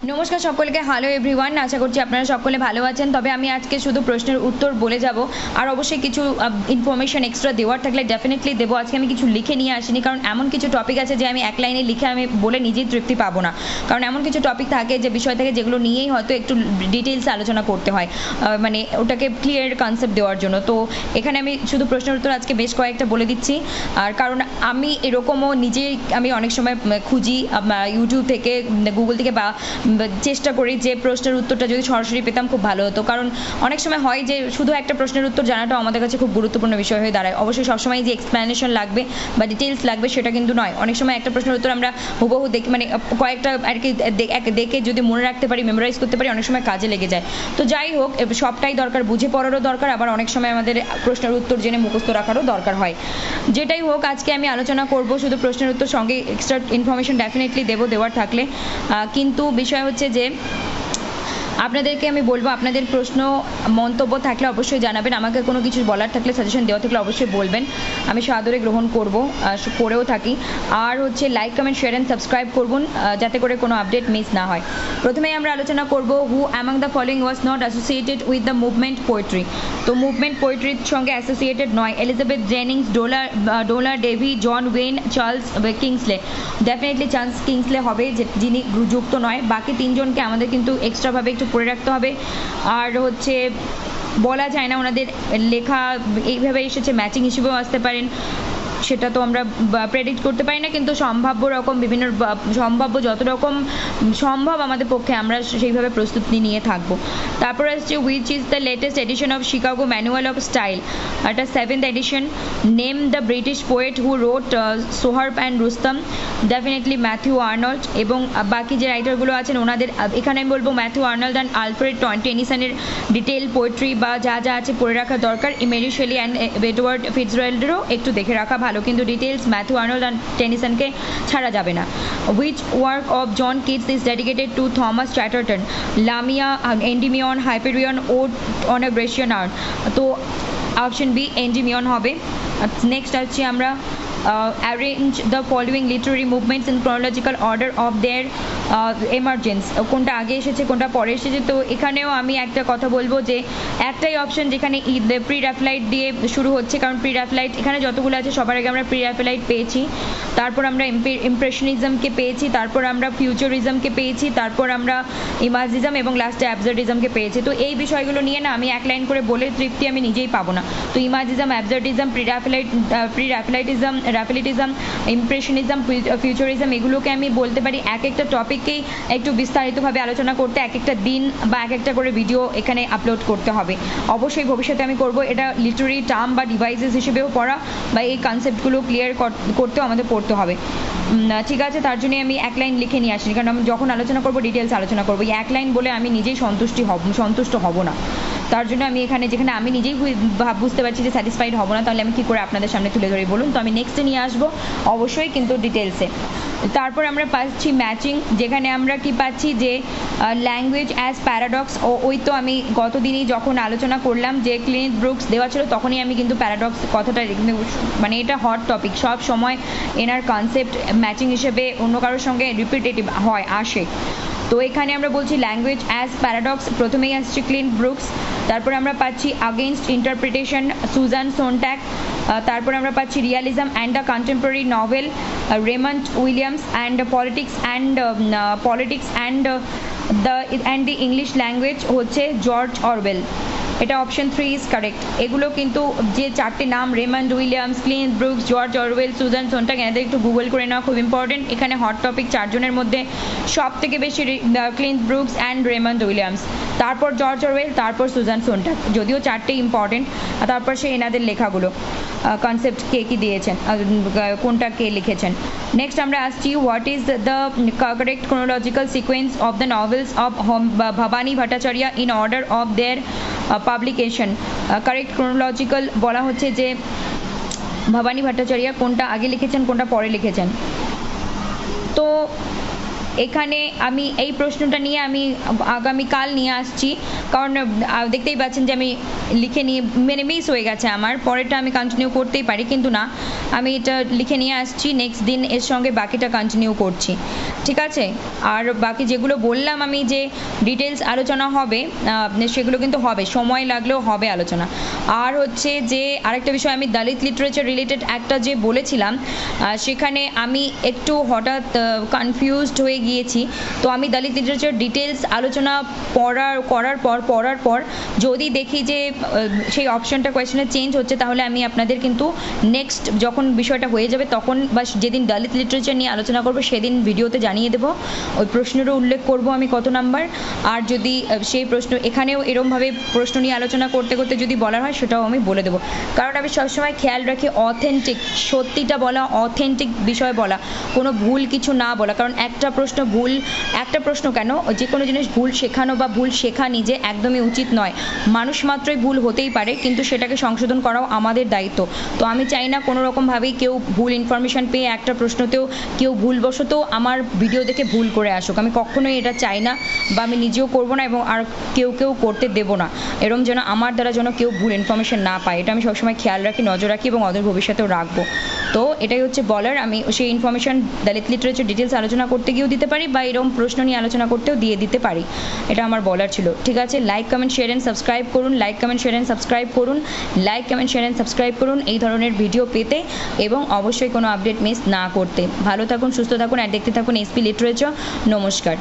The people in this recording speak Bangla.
নমস্কার সকলকে, হ্যালো এভরিওয়ান। আশা করছি আপনারা সকলে ভালো আছেন। তবে আমি আজকে শুধু প্রশ্নের উত্তর বলে যাব, আর অবশ্যই কিছু ইনফরমেশন এক্সট্রা দেওয়ার থাকলে ডেফিনেটলি দেবো। আজকে আমি কিছু লিখে নিয়ে আসিনি, কারণ এমন কিছু টপিক আছে যে আমি এক লাইনে লিখে আমি বলে নিজেই তৃপ্তি পাবো না। কারণ এমন কিছু টপিক থাকে, যে বিষয় থাকে, যেগুলো নিয়েই হয়তো একটু ডিটেলসে আলোচনা করতে হয়, মানে ওটাকে ক্লিয়ার কনসেপ্ট দেওয়ার জন্য। তো এখানে আমি শুধু প্রশ্নের উত্তর আজকে বেশ কয়েকটা বলে দিচ্ছি। আর কারণ আমি এরকমও নিজেই আমি অনেক সময় খুঁজি ইউটিউব থেকে, গুগল থেকে, বা চেষ্টা করি যে প্রশ্নের উত্তরটা যদি সরাসরি পেতাম খুব ভালো হতো। কারণ অনেক সময় হয় যে শুধু একটা প্রশ্নের উত্তর জানাটাও আমাদের কাছে খুব গুরুত্বপূর্ণ বিষয় হয়ে দাঁড়ায়। অবশ্যই সবসময় যে এক্সপ্লেনেশন লাগবে বা ডিটেলস লাগবে সেটা কিন্তু নয়। অনেক সময় একটা প্রশ্নের উত্তর আমরা হুবহু দেখি, মানে কয়েকটা আর কি দেখে যদি মনে রাখতে পারি, মেমোরাইজ করতে পারি, অনেক সময় কাজে লেগে যায়। তো যাই হোক, সবটাই দরকার, বুঝে পড়ারও দরকার, আবার অনেক সময় আমাদের প্রশ্নের উত্তর জেনে মুখস্থ রাখারও দরকার হয়। যেটাই হোক, আজকে আমি আলোচনা করব শুধু প্রশ্নের উত্তর, সঙ্গে এক্সট্রা ইনফরমেশন ডেফিনেটলি দেওয়ার থাকলে। কিন্তু বিষয় হচ্ছে যে আপনাদেরকে আমি বলবো, আপনাদের প্রশ্ন মন্তব্য থাকলে অবশ্যই জানাবেন। আমাকে কোনো কিছু বলার থাকলে, সাজেশন দেওয়া থাকলে অবশ্যই বলবেন, আমি সাদরে গ্রহণ করব, করেও থাকি। আর হচ্ছে like, comment, share and subscribe করুন, যাতে করে কোনো আপডেট মিস না হয়। প্রথমেই আমরা আলোচনা করব, who among the following was not associated with the movement poetry. তো মুভমেন্ট পোয়েট্রির সঙ্গে অ্যাসোসিয়েটেড নয় Elizabeth Jennings, Donald Davie, John Wain, Charles Kingsley. Definitely Charles Kingsley হবে, যিনি যুক্ত নয়। বাকি তিনজনকে আমাদের কিন্তু এক্সট্রাভাবে একটু পড়ে রাখতে হবে। আর হচ্ছে বলা যায় না ওনাদের লেখা এইভাবে এসেছে, ম্যাচিং হিসেবেও আসতে পারেন, সেটা তো আমরা প্রেডিক্ট করতে পারি না, কিন্তু সম্ভাব্য রকম বিভিন্ন সম্ভাব্য যত রকম সম্ভব আমাদের পক্ষে আমরা সেইভাবে প্রস্তুতি নিয়ে থাকবো। তারপর আসছে, which is the latest edition of Chicago manual of style. এটা 7th edition. Name the British poet who wrote Sohrab and Rustum. Definitely Matthew Arnold. এবং বাকি যে রাইটারগুলো আছেন ওনাদের, এখানে আমি বলবো ম্যাথিউ আর্নল্ড অ্যান্ড আলফ্রেড টেনিসনের ডিটেল পোয়েট্রি বা যা যা আছে পড়ে রাখা দরকার। মেরি শেলি অ্যান্ড এডওয়ার্ড ফিটজরয়েল্ডেরও একটু দেখে রাখা ভালো, কিন্তু ডিটেলস ম্যাথিউ আর্নল্ড অ্যান্ড টেনিসনকে ছাড়া যাবে না। Which work of John Keats is dedicated to Thomas Chatterton. Lamia, Endymion, Hyperion, ode on a Grecian art. তো অপশন বি এন্ডিমিয়ন হবে। নেক্সট আসছি আমরা, arrange the following literary movements in chronological order of their emergence. কোনটা আগে এসেছে, কোনটা পরে এসেছে। তো এখানেও আমি একটা কথা বলবো যে একটাই অপশন যেখানে প্রি র্যাফলাইট দিয়ে শুরু হচ্ছে, কারণ প্রি র্যাফলাইট এখানে যতগুলো আছে সবার আগে আমরা প্রি র্যাফলাইট পেয়েছি, তারপর আমরা ইমপ্রেশনিজমকে পেয়েছি, তারপর আমরা ফিউচারিজমকে পেয়েছি, তারপর আমরা ইমাজিজম এবং লাস্টে অ্যাবসার্ডিজমকে পেয়েছি। তো এই বিষয়গুলো নিয়ে না আমি এক লাইন করে বলে তৃপ্তি আমি নিজেই পাবো না। তো ইমাজিজম, অ্যাবসার্ডিজম, প্রি র্যাফলাইটিজম, ইমপ্রেশনিজম, ফিউচারিজম, এগুলোকে আমি বলতে পারি এক একটা টপিককেই একটু বিস্তারিতভাবে আলোচনা করতে এক একটা দিন বা এক একটা করে ভিডিও এখানে আপলোড করতে হবে। অবশ্যই ভবিষ্যতে আমি করব। এটা লিটারারি টার্ম বা ডিভাইসেস হিসেবেও পড়া, বা এই কনসেপ্টগুলো ক্লিয়ার করতেও আমাদের পড়তে হবে। ঠিক আছে, তার জন্যই আমি এক লাইন লিখে নিয়ে আসিনি, কারণ আমি যখন আলোচনা করবো ডিটেলস আলোচনা করবো। এই এক লাইন বলে আমি নিজেই সন্তুষ্ট হব না। তার জন্য আমি এখানে, যেখানে আমি নিজেই বুঝতে পারছি যে স্যাটিসফাইড হব না, তাহলে আমি কী করে আপনাদের সামনে তুলে ধরি বলুন। তো আমি নেক্সটে নিয়ে আসবো অবশ্যই, কিন্তু ডিটেলসে। তারপর আমরা পাচ্ছি ম্যাচিং, যেখানে আমরা কি পাচ্ছি যে ল্যাঙ্গুয়েজ অ্যাজ প্যারাডক্স। ওই তো আমি গতদিনই যখন আলোচনা করলাম যে ক্লিনেথ ব্রুকস দেওয়া ছিল, তখনই আমি কিন্তু প্যারাডক্স কথাটা, মানে এটা হট টপিক, সব সময় এনার কনসেপ্ট ম্যাচিং হিসেবে অন্য কারোর সঙ্গে রিপিটেটিভ আসে। তো এখানে আমরা বলছি ল্যাঙ্গুয়েজ অ্যাজ প্যারাডক্স, প্রথমেই আসছে ক্লিনেথ ব্রুকস। তারপরে আমরা পাচ্ছি আগেইনস্ট ইন্টারপ্রিটেশন, সুজান সোনট্যাগ। তারপরে আমরা পাচ্ছি realism and the contemporary novel, Raymond Williams, and politics and the English language হচ্ছে জর্জ অরওয়েল। এটা অপশন 3 ইজ কারেক্ট। এগুলো কিন্তু যে চারটে নাম, Raymond Williams, Cleanth Brooks, George Orwell, Susan Sontag, এনাদের একটু গুগল করে নেওয়া খুব ইম্পর্টেন্ট। এখানে হট টপিক চারজনের মধ্যে সব থেকে বেশি ক্লিনেথ ব্রুকস অ্যান্ড রেমন্ড উইলিয়ামস, তারপর জর্জ অরওয়েল, তারপর সুজান সোনট্যাগ। যদিও চারটে ইম্পর্টেন্ট, তারপর সে এনাদের লেখাগুলো কনসেপ্ট কে কি দিয়েছেন, কোনটা কে লিখেছেন। নেক্সট আমরা আসছি, what is the correct chronological sequence of the novels of Bhabani Bhattacharya in order of their publication. Correct chronological বলা হচ্ছে যে ভবানী ভট্টাচার্য কোনটা আগে লিখেছেন, কোনটা পরে লিখেছেন। তো এখানে আমি এই প্রশ্নটা নিয়ে আমি আগামীকাল নিয়ে আসছি, কারণ দেখতেই পাচ্ছেন যে আমি লিখে নিয়ে মানে মিস হয়ে গেছে আমার, পরেরটা আমি কন্টিনিউ করতেই পারি কিন্তু না, আমি এটা লিখে নিয়ে আসছি, নেক্সট দিন এর সঙ্গে বাকিটা কন্টিনিউ করছি, ঠিক আছে। আর বাকি যেগুলো বললাম আমি যে ডিটেলস আলোচনা হবে সেগুলো কিন্তু হবে, সময় লাগলেও হবে আলোচনা। আর হচ্ছে যে আরেকটা বিষয়, আমি দলিত লিটারেচার রিলেটেড একটা যে বলেছিলাম সেখানে আমি একটু হঠাৎ কনফিউজড হয়ে গিয়েছি, তো আমি দলিত লিটারেচার ডিটেলস আলোচনা করার পর যদি দেখি যে সেই অপশনটা কোয়েশ্চেনে চেঞ্জ হচ্ছে, তাহলে আমি আপনাদের কিন্তু নেক্সট যখন বিষয়টা হয়ে যাবে তখন বা যেদিন দলিত লিটারেচার নিয়ে আলোচনা করবো সেদিন ভিডিওতে জানিয়ে দেবো, ওই প্রশ্নেরও উল্লেখ করব আমি কত নাম্বার। আর যদি সেই প্রশ্ন এখানেও এরমভাবে প্রশ্ন নিয়ে আলোচনা করতে করতে যদি বলার হয় সেটাও আমি বলে দেবো, কারণ আমি সবসময় খেয়াল রাখি অথেন্টিক সত্যিটা বলা, অথেন্টিক বিষয় বলা, কোনো ভুল কিছু না বলা, কারণ একটা প্রশ্ন কেন, যে কোনো জিনিস ভুল শেখানো বা ভুল শেখা নিজে একদমই উচিত নয়, মানুষ মাত্রই ভুল হতেই পারে, কিন্তু সেটাকে সংশোধন করাও আমাদের দায়িত্ব। তো আমি চাই না কোনো রকমভাবেই কেউ ভুল ইনফরমেশন পেয়ে একটা প্রশ্নতেও কেউ ভুলবশত আমার ভিডিও দেখে ভুল করে আসুক, আমি কখনোই এটা চাই না, বা আমি নিজেও করবো না এবং আর কেউ করতে দেবো না, এরম যেন আমার দ্বারা যেন কেউ ভুল ইনফরমেশন না পায়, এটা আমি সবসময় খেয়াল রাখি, নজর রাখি এবং অদূর ভবিষ্যতেও রাখবো। তো এটাই হচ্ছে বলার, আমি সেই ইনফরমেশন দলিত লিটারেচার ডিটেলস আলোচনা করতে গিয়েও দিতে পারি বা এরকম প্রশ্ন নিয়ে আলোচনা করতেও দিয়ে দিতে পারি, এটা আমার বলার ছিল, ঠিক আছে। Like comment share and subscribe করুন, like comment share and subscribe করুন, like comment share and subscribe করুন এই ধরনের ভিডিও পেতে, এবং অবশ্যই কোনো আপডেট মিস না করতে। ভালো থাকুন, সুস্থ থাকুন আর দেখতে থাকুন এসপি লিটারেচার। নমস্কার।